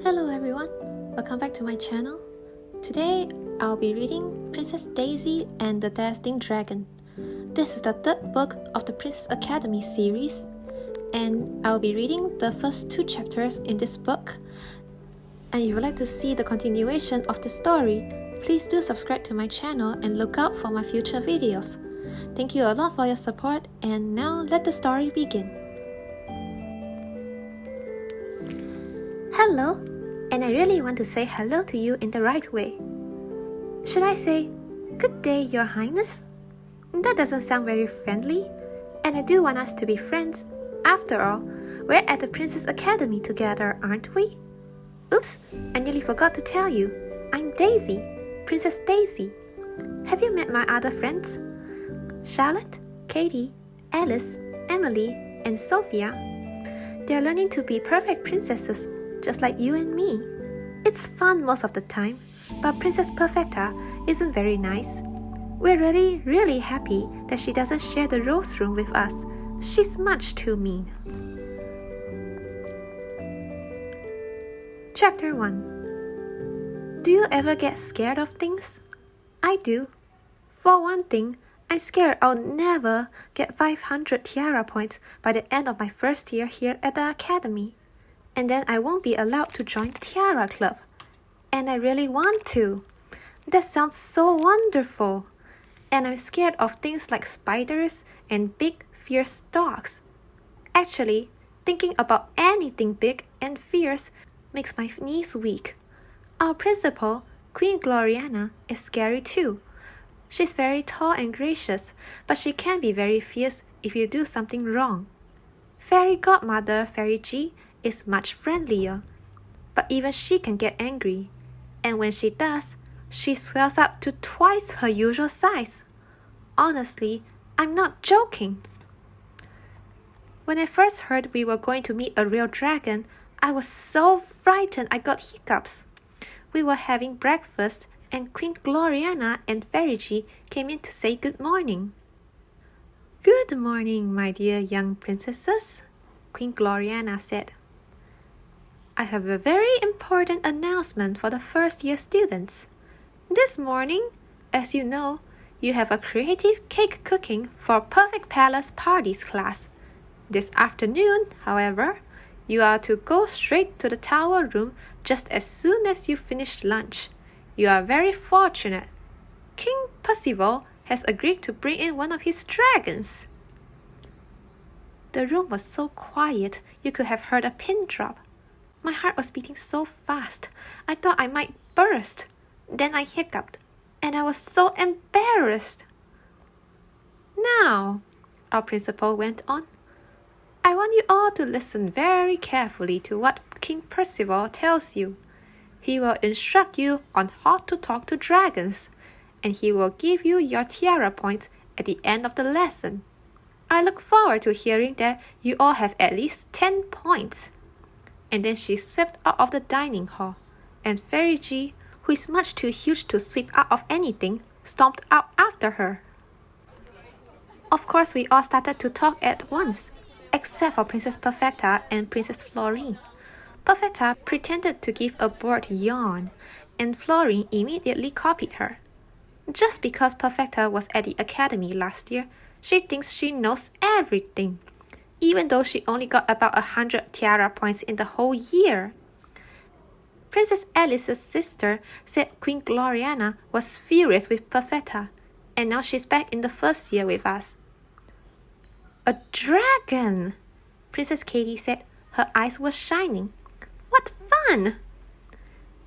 Hello everyone, welcome back to my channel. Today I'll be reading Princess Daisy and the Dazzling Dragon. This is the third book of the Princess Academy series, and I'll be reading the first two chapters in this book. And if you would like to see the continuation of the story, please do subscribe to my channel and look out for my future videos. Thank you a lot for your support, and now let the story begin. Hello, and I really want to say hello to you in the right way. Should I say, "Good day, Your Highness"? That doesn't sound very friendly, and I do want us to be friends. After all, we're at the Princess Academy together, aren't we? Oops, I nearly forgot to tell you. I'm Daisy, Princess Daisy. Have you met my other friends? Charlotte, Katie, Alice, Emily, and Sophia. They're learning to be perfect princesses, just like you and me. It's fun most of the time, but Princess Perfecta isn't very nice. We're really happy that she doesn't share the rose room with us. She's much too mean. Chapter 1. Do you ever get scared of things? I do. For one thing, I'm scared I'll never get 500 Tiara points by the end of my first year here at the Academy. And then I won't be allowed to join the Tiara Club. And I really want to. That sounds so wonderful. And I'm scared of things like spiders and big, fierce dogs. Actually, thinking about anything big and fierce makes my knees weak. Our principal, Queen Gloriana, is scary too. She's very tall and gracious, but she can be very fierce if you do something wrong. Fairy Godmother Fairy G is much friendlier, but even she can get angry, and when she does, she swells up to twice her usual size. Honestly, I'm not joking. When I first heard we were going to meet a real dragon, I was so frightened I got hiccups. We were having breakfast, and Queen Gloriana and Fairy G came in to say good morning. "Good morning, my dear young princesses," Queen Gloriana said. "I have a very important announcement for the first-year students. This morning, as you know, you have a creative cake cooking for Perfect Palace Parties class. This afternoon, however, you are to go straight to the tower room just as soon as you finish lunch. You are very fortunate. King Percival has agreed to bring in one of his dragons." The room was so quiet you could have heard a pin drop. My heart was beating so fast, I thought I might burst. Then I hiccuped, and I was so embarrassed. "Now," our principal went on, "I want you all to listen very carefully to what King Percival tells you. He will instruct you on how to talk to dragons, and he will give you your tiara points at the end of the lesson. I look forward to hearing that you all have at least 10 points. And then she swept out of the dining hall, and Fairy G, who is much too huge to sweep out of anything, stomped out after her. Of course, we all started to talk at once, except for Princess Perfecta and Princess Florine. Perfecta pretended to give a bored yawn, and Florine immediately copied her. Just because Perfecta was at the Academy last year, she thinks she knows everything, even though she only got about 100 tiara points in the whole year. Princess Alice's sister said Queen Gloriana was furious with Perfecta, and now she's back in the first year with us. "A dragon!" Princess Katie said. Her eyes were shining. "What fun!"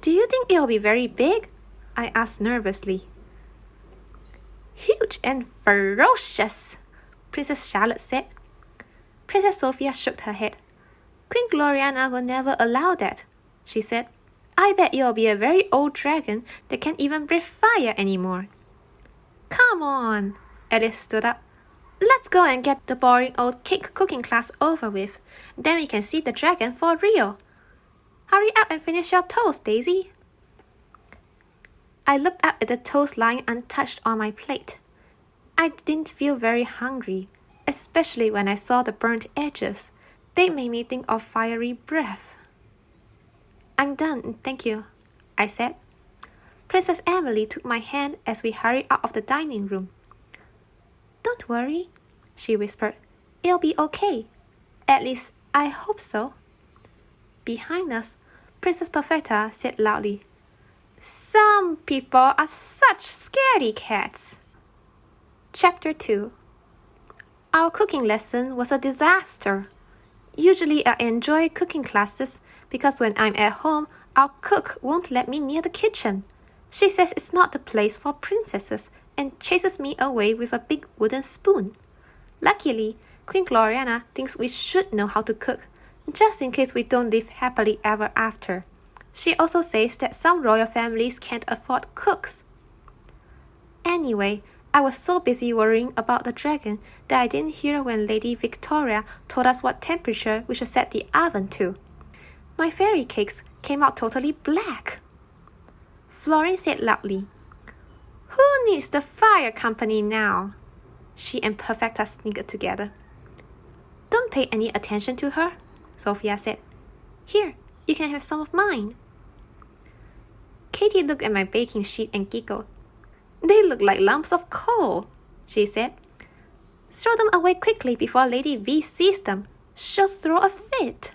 "Do you think it'll be very big?" I asked nervously. "Huge and ferocious," Princess Charlotte said. Princess Sophia shook her head. "Queen Gloriana will never allow that," she said. "I bet it'll be a very old dragon that can't even breathe fire anymore." "Come on," Alice stood up. "Let's go and get the boring old cake cooking class over with. Then we can see the dragon for real. Hurry up and finish your toast, Daisy." I looked up at the toast lying untouched on my plate. I didn't feel very hungry, especially when I saw the burnt edges. They made me think of fiery breath. I'm done, thank you, I said. Princess Emily took my hand as we hurried out of the dining room. Don't worry, she whispered. It'll be okay. At least, I hope so. Behind us, Princess Perfetta said loudly, Some people are such scaredy cats. Chapter 2. Our cooking lesson was a disaster. Usually I enjoy cooking classes because when I'm at home, our cook won't let me near the kitchen. She says it's not the place for princesses and chases me away with a big wooden spoon. Luckily, Queen Gloriana thinks we should know how to cook, just in case we don't live happily ever after. She also says that some royal families can't afford cooks. Anyway, I was so busy worrying about the dragon that I didn't hear when Lady Victoria told us what temperature we should set the oven to. My fairy cakes came out totally black. Florine said loudly, Who needs the fire company now? She and Perfetta snickered together. Don't pay any attention to her, Sophia said. Here, you can have some of mine. Katie looked at my baking sheet and giggled. They look like lumps of coal, she said. Throw them away quickly before Lady V sees them. She'll throw a fit.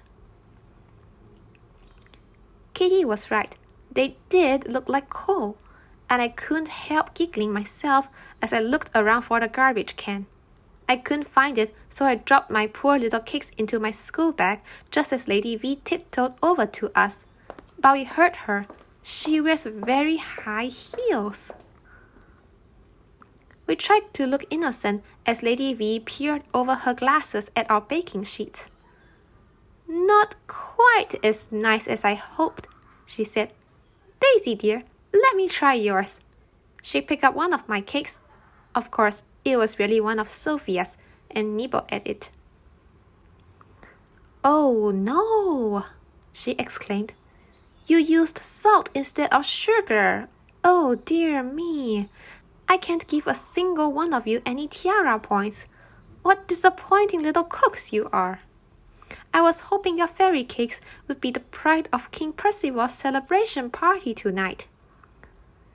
Katie was right. They did look like coal, and I couldn't help giggling myself as I looked around for the garbage can. I couldn't find it, so I dropped my poor little cakes into my school bag just as Lady V tiptoed over to us. But we heard her. She wears very high heels. We tried to look innocent as Lady V peered over her glasses at our baking sheets. Not quite as nice as I hoped, she said. Daisy dear, let me try yours. She picked up one of my cakes. Of course, it was really one of Sophia's, and nibbled at it. Oh no, she exclaimed. You used salt instead of sugar. Oh dear me. I can't give a single one of you any tiara points. What disappointing little cooks you are. I was hoping your fairy cakes would be the pride of King Percival's celebration party tonight.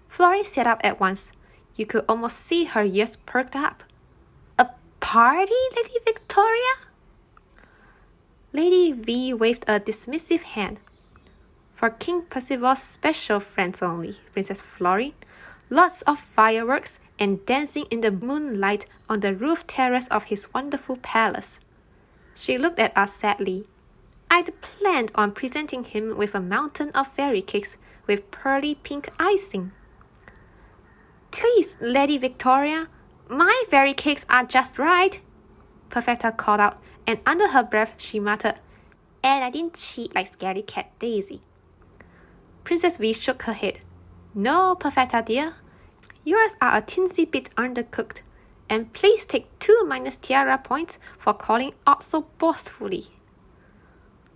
Florine sat up at once. You could almost see her ears perked up. A party, Lady Victoria? Lady V waved a dismissive hand. For King Percival's special friends only, Princess Florine. Lots of fireworks and dancing in the moonlight on the roof terrace of his wonderful palace. She looked at us sadly. I'd planned on presenting him with a mountain of fairy cakes with pearly pink icing. Please, Lady Victoria, my fairy cakes are just right, Perfetta called out, and under her breath she muttered, and I didn't cheat like scaredy cat Daisy. Princess V shook her head. No, Perfetta dear. Yours are a teensy bit undercooked, and please take 2 minus tiara points for calling out so boastfully.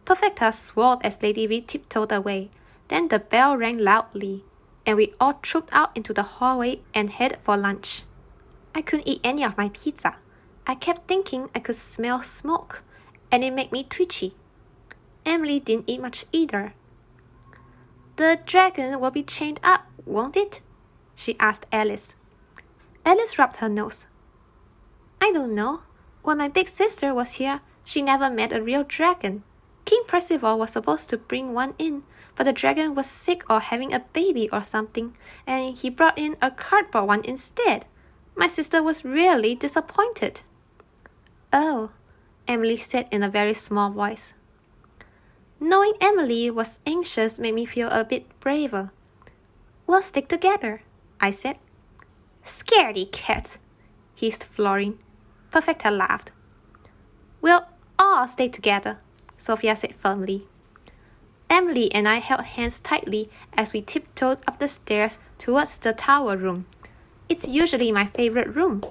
Perfetta swore as Lady V tiptoed away. Then the bell rang loudly, and we all trooped out into the hallway and headed for lunch. I couldn't eat any of my pizza. I kept thinking I could smell smoke, and it made me twitchy. Emily didn't eat much either. The dragon will be chained up, won't it? She asked Alice. Alice rubbed her nose. I don't know. When my big sister was here, she never met a real dragon. King Percival was supposed to bring one in, but the dragon was sick or having a baby or something, and he brought in a cardboard one instead. My sister was really disappointed. Oh, Emily said in a very small voice. Knowing Emily was anxious made me feel a bit braver. We'll stick together, I said. Scaredy cat, hissed Florine. Perfetta laughed. We'll all stay together, Sophia said firmly. Emily and I held hands tightly as we tiptoed up the stairs towards the tower room. It's usually my favorite room.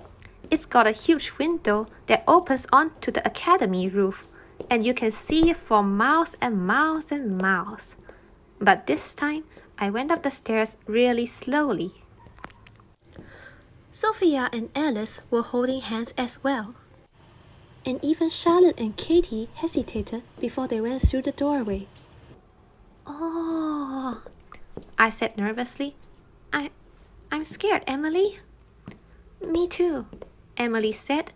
It's got a huge window that opens onto the academy roof, and you can see for miles and miles and miles. But this time, I went up the stairs really slowly. Sophia and Alice were holding hands as well. And even Charlotte and Katie hesitated before they went through the doorway. Oh, I said nervously. I'm scared, Emily. Me too, Emily said,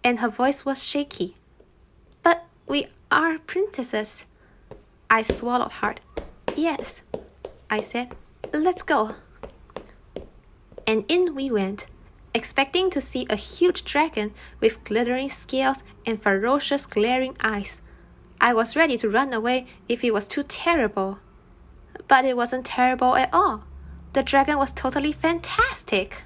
and her voice was shaky. But we are princesses. I swallowed hard. Yes, I said. Let's go. And in we went, expecting to see a huge dragon with glittering scales and ferocious glaring eyes. I was ready to run away if it was too terrible. But it wasn't terrible at all. The dragon was totally fantastic.